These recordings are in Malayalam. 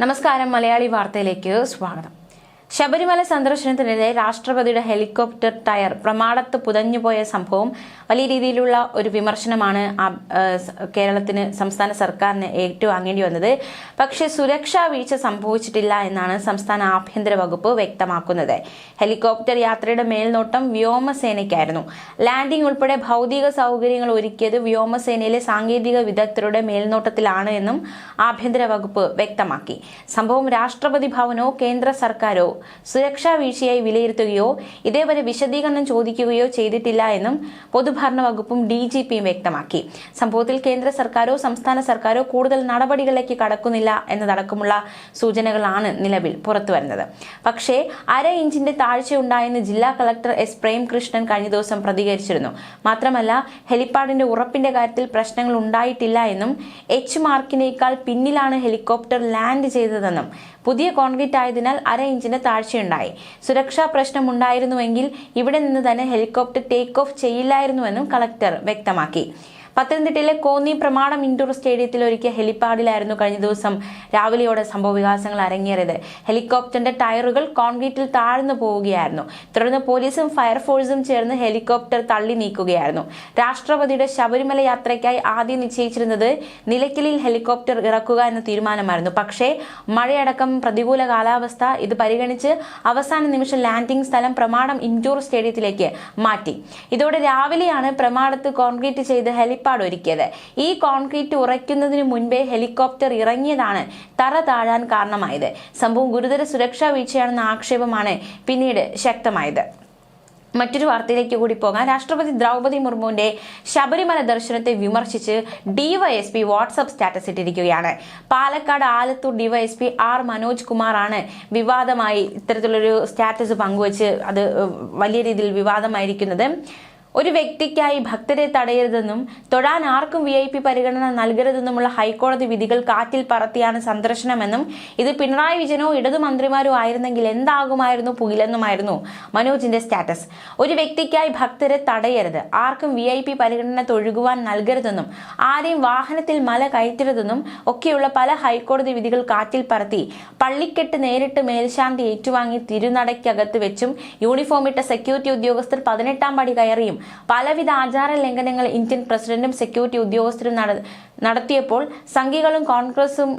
നമസ്കാരം മലയാളി വാർത്തയിലേക്ക് സ്വാഗതം. ശബരിമല സന്ദർശനത്തിനിടെ രാഷ്ട്രപതിയുടെ ഹെലികോപ്റ്റർ ടയർ പ്രമാടത്ത് പുതഞ്ഞുപോയ സംഭവം വലിയ രീതിയിലുള്ള ഒരു വിമർശനമാണ് കേരളത്തിന് സംസ്ഥാന സർക്കാരിന് ഏറ്റുവാങ്ങേണ്ടി വന്നത്. പക്ഷേ സുരക്ഷാ വീഴ്ച സംഭവിച്ചിട്ടില്ല എന്നാണ് സംസ്ഥാന ആഭ്യന്തര വകുപ്പ് വ്യക്തമാക്കുന്നത്. ഹെലികോപ്റ്റർ യാത്രയുടെ മേൽനോട്ടം വ്യോമസേനയ്ക്കായിരുന്നു. ലാൻഡിംഗ് ഉൾപ്പെടെ ഭൗതിക സൗകര്യങ്ങൾ ഒരുക്കിയത് വ്യോമസേനയിലെ സാങ്കേതിക വിദഗ്ധരുടെ മേൽനോട്ടത്തിലാണ് എന്നും ആഭ്യന്തര വകുപ്പ് വ്യക്തമാക്കി. സംഭവം രാഷ്ട്രപതി ഭവനോ കേന്ദ്ര സർക്കാരോ സുരക്ഷാ വീഴ്ചയായി വിലയിരുത്തുകയോ ഇതേവരെ വിശദീകരണം ചോദിക്കുകയോ ചെയ്തിട്ടില്ല എന്നും പൊതുഭരണ വകുപ്പും DGPയും വ്യക്തമാക്കി. സംഭവത്തിൽ കേന്ദ്ര സർക്കാരോ സംസ്ഥാന സർക്കാരോ കൂടുതൽ നടപടികളിലേക്ക് കടക്കുന്നില്ല എന്നതടക്കമുള്ള സൂചനകളാണ് നിലവിൽ പുറത്തുവരുന്നത്. പക്ഷേ 1/2 ഇഞ്ചിന്റെ താഴ്ചയുണ്ടായെന്ന് ജില്ലാ കളക്ടർ S. പ്രേംകൃഷ്ണൻ കഴിഞ്ഞ ദിവസം പ്രതികരിച്ചിരുന്നു. മാത്രമല്ല, ഹെലിപ്പാഡിന്റെ ഉറപ്പിന്റെ കാര്യത്തിൽ പ്രശ്നങ്ങൾ ഉണ്ടായിട്ടില്ല എന്നും H മാർക്കിനേക്കാൾ പിന്നിലാണ് ഹെലികോപ്റ്റർ ലാൻഡ് ചെയ്തതെന്നും പുതിയ കോൺക്രീറ്റ് ആയതിനാൽ 1/2 ഇഞ്ചിന്റെ താഴ്ചയുണ്ടായി. സുരക്ഷാ പ്രശ്നമുണ്ടായിരുന്നുവെങ്കിൽ ഇവിടെ നിന്ന് തന്നെ ഹെലികോപ്റ്റർ ടേക്ക് ഓഫ് ചെയ്യില്ലായിരുന്നുവെന്നും കളക്ടർ വ്യക്തമാക്കി. പത്തനംതിട്ടയിലെ കോന്നി പ്രമാടം ഇൻഡോർ സ്റ്റേഡിയത്തിൽ ഒരുക്കിയ ഹെലിപ്പാഡിലായിരുന്നു കഴിഞ്ഞ ദിവസം രാവിലെയോടെ സംഭവ വികാസങ്ങൾ അരങ്ങേറിയത്. ഹെലികോപ്റ്ററിന്റെ ടയറുകൾ കോൺക്രീറ്റിൽ താഴ്ന്നു പോവുകയായിരുന്നു. തുടർന്ന് പോലീസും ഫയർഫോഴ്സും ചേർന്ന് ഹെലികോപ്റ്റർ തള്ളി നീക്കുകയായിരുന്നു. രാഷ്ട്രപതിയുടെ ശബരിമല യാത്രയ്ക്കായി ആദ്യം നിശ്ചയിച്ചിരുന്നത് നിലയ്ക്കലിൽ ഹെലികോപ്റ്റർ ഇറക്കുക എന്ന തീരുമാനമായിരുന്നു. പക്ഷേ മഴയടക്കം പ്രതികൂല കാലാവസ്ഥ ഇത് പരിഗണിച്ച് അവസാന നിമിഷം ലാൻഡിംഗ് സ്ഥലം പ്രമാടം ഇൻഡോർ സ്റ്റേഡിയത്തിലേക്ക് മാറ്റി. ഇതോടെ രാവിലെയാണ് പ്രമാടത്ത് കോൺക്രീറ്റ് ചെയ്ത് ഹെലിപ്പാഡ് ഒരുക്കിയത്. ഈ കോൺക്രീറ്റ് ഉറയ്ക്കുന്നതിന് മുൻപേ ഹെലികോപ്റ്റർ ഇറങ്ങിയതാണ് തറ താഴാൻ കാരണമായത്. സംഭവം ഗുരുതര സുരക്ഷാ വീഴ്ചയാണെന്ന ആക്ഷേപമാണ് പിന്നീട് ശക്തമായത്. മറ്റൊരു വാർത്തയിലേക്ക് കൂടി പോകാം. രാഷ്ട്രപതി ദ്രൗപദി മുർമുവിന്റെ ശബരിമല ദർശനത്തെ വിമർശിച്ച് DYSP വാട്സ്ആപ്പ് സ്റ്റാറ്റസ് ഇട്ടിരിക്കുകയാണ്. Palakkad Alathur DYSP R. മനോജ് കുമാറാണ് വിവാദമായി ഇത്തരത്തിലൊരു സ്റ്റാറ്റസ് പങ്കുവച്ച് അത് വലിയ രീതിയിൽ വിവാദമായിരിക്കുന്നത്. ഒരു വ്യക്തിക്കായി ഭക്തരെ തടയരുതെന്നും തൊഴാൻ ആർക്കും VIP പരിഗണന നൽകരുതെന്നുമുള്ള ഹൈക്കോടതി വിധികൾ കാറ്റിൽ പറത്തിയാണ് സന്ദർശനമെന്നും ഇത് പിണറായി വിജയനോ ഇടതു മന്ത്രിമാരോ ആയിരുന്നെങ്കിൽ എന്താകുമായിരുന്നു പുകിലെന്നുമായിരുന്നു മനോജിന്റെ സ്റ്റാറ്റസ്. ഒരു വ്യക്തിക്കായി ഭക്തരെ തടയരുത്, ആർക്കും VIP പരിഗണന തൊഴുകുവാൻ നൽകരുതെന്നും ആരെയും വാഹനത്തിൽ മല കയറ്റരുതെന്നും ഒക്കെയുള്ള പല ഹൈക്കോടതി വിധികൾ കാറ്റിൽ പറത്തി പള്ളിക്കെട്ട് നേരിട്ട് മേൽശാന്തി ഏറ്റുവാങ്ങി തിരുനടയ്ക്കകത്ത് വെച്ചും യൂണിഫോമിട്ട സെക്യൂരിറ്റി ഉദ്യോഗസ്ഥർ 18ാം പടി കയറിയും പലവിധ ആചാര ലംഘനങ്ങൾ ഇന്ത്യൻ പ്രസിഡന്റും സെക്യൂരിറ്റി ഉദ്യോഗസ്ഥരും നടത്തിയപ്പോൾ സംഘികളും കോൺഗ്രസും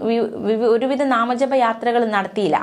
ഒരുവിധ നാമജപ യാത്രകളും നടത്തിയില്ല.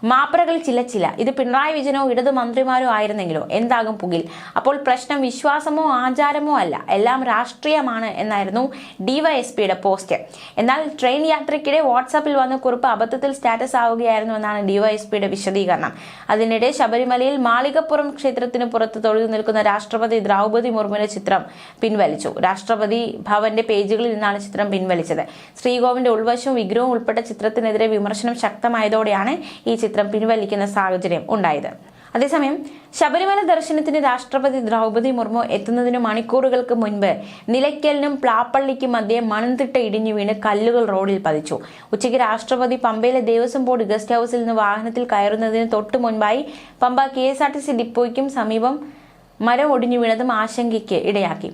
മാപ്രകൾ ചിലച്ചില്ല. ഇത് പിണറായി വിജയനോ ഇടതു മന്ത്രിമാരോ ആയിരുന്നെങ്കിലോ എന്താകും പുകിൽ? അപ്പോൾ പ്രശ്നം വിശ്വാസമോ ആചാരമോ അല്ല, എല്ലാം രാഷ്ട്രീയമാണ് എന്നായിരുന്നു DYSPയുടെ പോസ്റ്റ്. എന്നാൽ ട്രെയിൻ യാത്രയ്ക്കിടെ വാട്സാപ്പിൽ വന്ന കുറിപ്പ് അബദ്ധത്തിൽ സ്റ്റാറ്റസ് ആവുകയായിരുന്നു എന്നാണ് DYSPയുടെ വിശദീകരണം. അതിനിടെ ശബരിമലയിൽ മാളികപ്പുറം ക്ഷേത്രത്തിന് പുറത്ത് തൊഴുതു നിൽക്കുന്ന രാഷ്ട്രപതി ദ്രൗപദി മുർമുവിന്റെ ചിത്രം പിൻവലിച്ചു. രാഷ്ട്രപതി ഭവന്റെ പേജുകളിൽ നിന്നാണ് ചിത്രം പിൻവലിച്ചത്. ശ്രീകോവിലിന്റെ ഉൾവശവും വിഗ്രഹവും ഉൾപ്പെട്ട ചിത്രത്തിനെതിരെ വിമർശനം ശക്തമായതോടെയാണ് ഈ ചിത്രം പിൻവലിക്കുന്ന സാഹചര്യം ഉണ്ടായത്. അതേസമയം ശബരിമല ദർശനത്തിന് രാഷ്ട്രപതി ദ്രൗപദി മുർമു എത്തുന്നതിന് മണിക്കൂറുകൾക്ക് മുൻപ് നിലയ്ക്കലിനും പ്ലാപ്പള്ളിക്കും മധ്യേ മണൽത്തിട്ട ഇടിഞ്ഞു വീണ് കല്ലുകൾ റോഡിൽ പതിച്ചു. ഉച്ചയ്ക്ക് രാഷ്ട്രപതി പമ്പയിലെ ദേവസ്വം ബോർഡ് ഗസ്റ്റ് ഹൌസിൽ നിന്ന് വാഹനത്തിൽ കയറുന്നതിന് തൊട്ടു മുൻപായി പമ്പ KSRTC ഡിപ്പോയ്ക്കും സമീപം മരം ഒടിഞ്ഞു വീണതും ആശങ്കയ്ക്ക് ഇടയാക്കി.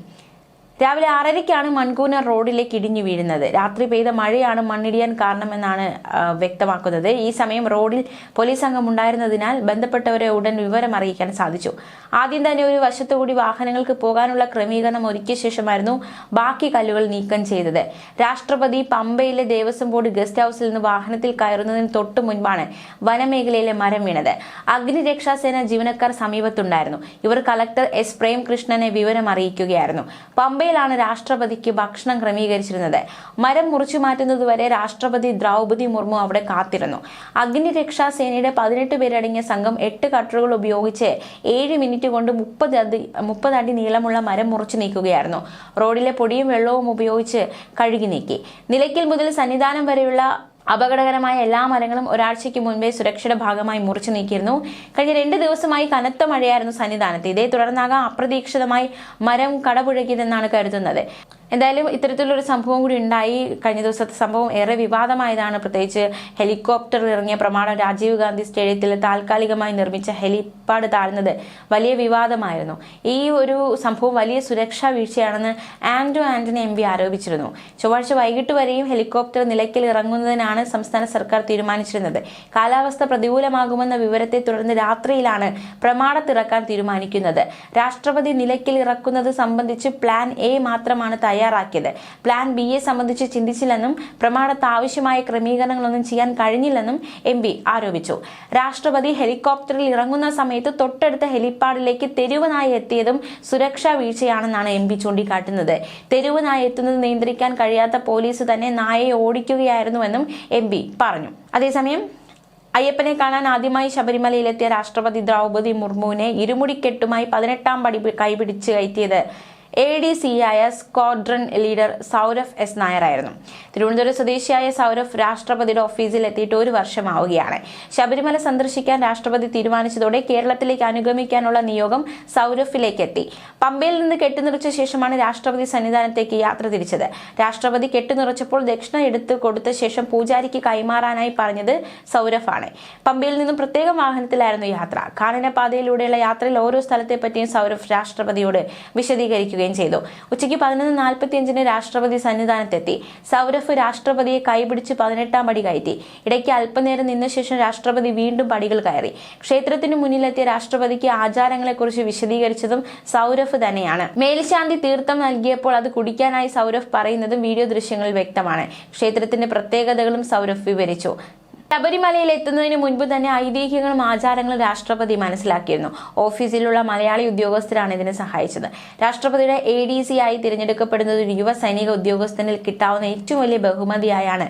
രാവിലെ 6:30ക്കാണ് മൺകൂന റോഡിലേക്ക് ഇടിഞ്ഞു വീഴുന്നത്. രാത്രി പെയ്ത മഴയാണ് മണ്ണിടിയാൻ കാരണമെന്നാണ് വ്യക്തമാക്കുന്നത്. ഈ സമയം റോഡിൽ പോലീസ് സംഘം ഉണ്ടായിരുന്നതിനാൽ ബന്ധപ്പെട്ടവരെ ഉടൻ വിവരം അറിയിക്കാൻ സാധിച്ചു. ആദ്യം തന്നെ ഒരു വശത്തുകൂടി വാഹനങ്ങൾക്ക് പോകാനുള്ള ക്രമീകരണം ഒരുക്കിയ ശേഷമായിരുന്നു ബാക്കി കല്ലുകൾ നീക്കം ചെയ്തത്. രാഷ്ട്രപതി പമ്പയിലെ ദേവസ്വം ബോർഡ് ഗസ്റ്റ് ഹൌസിൽ നിന്ന് വാഹനത്തിൽ കയറുന്നതിന് തൊട്ടു മുൻപാണ് വനമേഖലയിലെ മരം വീണത്. അഗ്നിരക്ഷാസേന ജീവനക്കാർ സമീപത്തുണ്ടായിരുന്നു. ഇവർ കളക്ടർ S. പ്രേംകൃഷ്ണനെ വിവരം അറിയിക്കുകയായിരുന്നു. പമ്പയിലാണ് രാഷ്ട്രപതിക്ക് ഭക്ഷണം ക്രമീകരിച്ചിരുന്നത്. മരം മുറിച്ചു മാറ്റുന്നതുവരെ രാഷ്ട്രപതി ദ്രൗപദി മുർമു അവിടെ കാത്തിരുന്നു. അഗ്നിരക്ഷാസേനയുടെ 18 പേരടങ്ങിയ സംഘം 8 കട്ടറുകൾ ഉപയോഗിച്ച് 7 മിനിറ്റ് കൊണ്ട് 30 അടി നീളമുള്ള മരം മുറിച്ചു നീക്കുകയായിരുന്നു. റോഡിലെ പൊടിയും വെള്ളവും ഉപയോഗിച്ച് കഴുകി നീക്കി. നിലയ്ക്കൽ മുതൽ സന്നിധാനം വരെയുള്ള അപകടകരമായ എല്ലാ മരങ്ങളും ഒരാഴ്ചയ്ക്ക് മുൻപേ സുരക്ഷയുടെ ഭാഗമായി മുറിച്ചു നീക്കിയിരുന്നു. കഴിഞ്ഞ 2 ദിവസമായി കനത്ത മഴയായിരുന്നു സന്നിധാനത്ത്. ഇതേ തുടർന്നാകാം അപ്രതീക്ഷിതമായി മരം കടപുഴകിയതെന്നാണ് കരുതുന്നത്. എന്തായാലും ഇത്തരത്തിലൊരു സംഭവം കൂടി ഉണ്ടായി. കഴിഞ്ഞ ദിവസത്തെ സംഭവം ഏറെ വിവാദമായതാണ്. പ്രത്യേകിച്ച് ഹെലികോപ്റ്ററിൽ ഇറങ്ങിയ പ്രമാണം രാജീവ് ഗാന്ധി സ്റ്റേഡിയത്തിൽ താൽക്കാലികമായി നിർമ്മിച്ച ഹെലിപ്പാഡ് താഴ്ന്നത് വലിയ വിവാദമായിരുന്നു. ഈ ഒരു സംഭവം വലിയ സുരക്ഷാ വീഴ്ചയാണെന്ന് ആന്റണി എം പി ആരോപിച്ചിരുന്നു. ചൊവ്വാഴ്ച വൈകിട്ട് വരെയും ഹെലികോപ്റ്റർ നിലയ്ക്കൽ ഇറങ്ങുന്നതിനാണ് സംസ്ഥാന സർക്കാർ തീരുമാനിച്ചിരുന്നത്. കാലാവസ്ഥ പ്രതികൂലമാകുമെന്ന വിവരത്തെ തുടർന്ന് രാത്രിയിലാണ് പ്രമാണത്തിറക്കാൻ തീരുമാനിക്കുന്നത്. രാഷ്ട്രപതി നിലയ്ക്കൽ ഇറക്കുന്നത് സംബന്ധിച്ച് പ്ലാൻ എ മാത്രമാണ് തയ്യാറാക്കിയത്. പ്ലാൻ ബിയെ സംബന്ധിച്ച് ചിന്തിച്ചില്ലെന്നും പ്രമാണത്ത് ആവശ്യമായ ക്രമീകരണങ്ങളൊന്നും ചെയ്യാൻ കഴിഞ്ഞില്ലെന്നും എം പി ആരോപിച്ചു. രാഷ്ട്രപതി ഹെലികോപ്റ്ററിൽ ഇറങ്ങുന്ന സമയത്ത് തൊട്ടടുത്ത ഹെലിപ്പാഡിലേക്ക് തെരുവ് നായ എത്തിയതും സുരക്ഷാ വീഴ്ചയാണെന്നാണ് എം പി ചൂണ്ടിക്കാട്ടുന്നത്. തെരുവ് നായ എത്തുന്നത് നിയന്ത്രിക്കാൻ കഴിയാത്ത പോലീസ് തന്നെ നായയെ ഓടിക്കുകയായിരുന്നുവെന്നും എം പി പറഞ്ഞു. അതേസമയം അയ്യപ്പനെ കാണാൻ ആദ്യമായി ശബരിമലയിലെത്തിയ രാഷ്ട്രപതി ദ്രൗപദി മുർമുവിനെ ഇരുമുടിക്കെട്ടുമായി 18ാം പടി കൈപിടിച്ച് കയറ്റിയത് ADC-യായ സ്ക്വാഡ്രൺ ലീഡർ സൗരഭ് എസ് നായരായിരുന്നു. തിരുവനന്തപുരം സ്വദേശിയായ സൗരഭ് രാഷ്ട്രപതിയുടെ ഓഫീസിൽ എത്തിയിട്ട് 1 വർഷമാവുകയാണ്. ശബരിമല സന്ദർശിക്കാൻ രാഷ്ട്രപതി തീരുമാനിച്ചതോടെ കേരളത്തിലേക്ക് അനുഗമിക്കാനുള്ള നിയോഗം സൗരഭിലേക്ക് എത്തി. പമ്പയിൽ നിന്ന് കെട്ടുനിറച്ച ശേഷമാണ് രാഷ്ട്രപതി സന്നിധാനത്തേക്ക് യാത്ര തിരിച്ചത്. രാഷ്ട്രപതി കെട്ടുനിറച്ചപ്പോൾ ദക്ഷിണ എടുത്ത് കൊടുത്ത ശേഷം പൂജാരിക്ക് കൈമാറാനായി പറഞ്ഞത് സൗരഭാണ്. പമ്പയിൽ നിന്നും പ്രത്യേക വാഹനത്തിലായിരുന്നു യാത്ര. കാനനപാതയിലൂടെയുള്ള യാത്രയിൽ ഓരോ സ്ഥലത്തെ പറ്റിയും സൗരഭ് രാഷ്ട്രപതിയോട് വിശദീകരിക്കുകയും ചെയ്തു. ഉച്ചയ്ക്ക് 11:45 രാഷ്ട്രപതി സന്നിധാനത്തെത്തി. സൗരഭ് രാഷ്ട്രപതിയെ കൈപിടിച്ച് 18ാം പടി കയറ്റി. ഇടയ്ക്ക് അല്പനേരം നിന്ന ശേഷം രാഷ്ട്രപതി വീണ്ടും പടികൾ കയറി. ക്ഷേത്രത്തിന് മുന്നിലെത്തിയ രാഷ്ട്രപതിക്ക് ആചാരങ്ങളെക്കുറിച്ച് വിശദീകരിച്ചതും സൗരഭ് തന്നെയാണ്. മേൽശാന്തി തീർത്ഥം നൽകിയപ്പോൾ അത് കുടിക്കാനായി സൗരഭ് പറയുന്നതും വീഡിയോ ദൃശ്യങ്ങളിൽ വ്യക്തമാണ്. ക്ഷേത്രത്തിന്റെ പ്രത്യേകതകളും സൗരഭ് വിവരിച്ചു. ശബരിമലയിൽ എത്തുന്നതിന് മുൻപ് തന്നെ ഐതിഹ്യങ്ങളും ആചാരങ്ങളും രാഷ്ട്രപതി മനസ്സിലാക്കിയിരുന്നു. ഓഫീസിലുള്ള മലയാളി ഉദ്യോഗസ്ഥരാണ് ഇതിനെ സഹായിച്ചത്. രാഷ്ട്രപതിയുടെ ADC-യായി തിരഞ്ഞെടുക്കപ്പെടുന്നത് ഒരു യുവ സൈനിക ഉദ്യോഗസ്ഥനിൽ കിട്ടാവുന്ന ഏറ്റവും വലിയ ബഹുമതിയായാണ്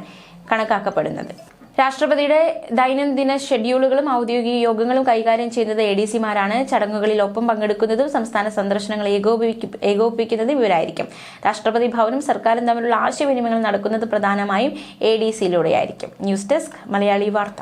കണക്കാക്കപ്പെടുന്നത്. രാഷ്ട്രപതിയുടെ ദൈനംദിന ഷെഡ്യൂളുകളും ഔദ്യോഗിക യോഗങ്ങളും കൈകാര്യം ചെയ്യുന്നത് ADC-മാരാണ്. ചടങ്ങുകളിൽ ഒപ്പം പങ്കെടുക്കുന്നതും സംസ്ഥാന സന്ദർശനങ്ങൾ ഏകോപിപ്പിക്കുന്നതും ഇവരായിരിക്കും. രാഷ്ട്രപതി ഭവനും സർക്കാരും തമ്മിലുള്ള ആശയവിനിമയങ്ങൾ നടക്കുന്നത് പ്രധാനമായും ADC-യിലൂടെയായിരിക്കും. ന്യൂസ് ഡെസ്ക് മലയാളി വാർത്ത.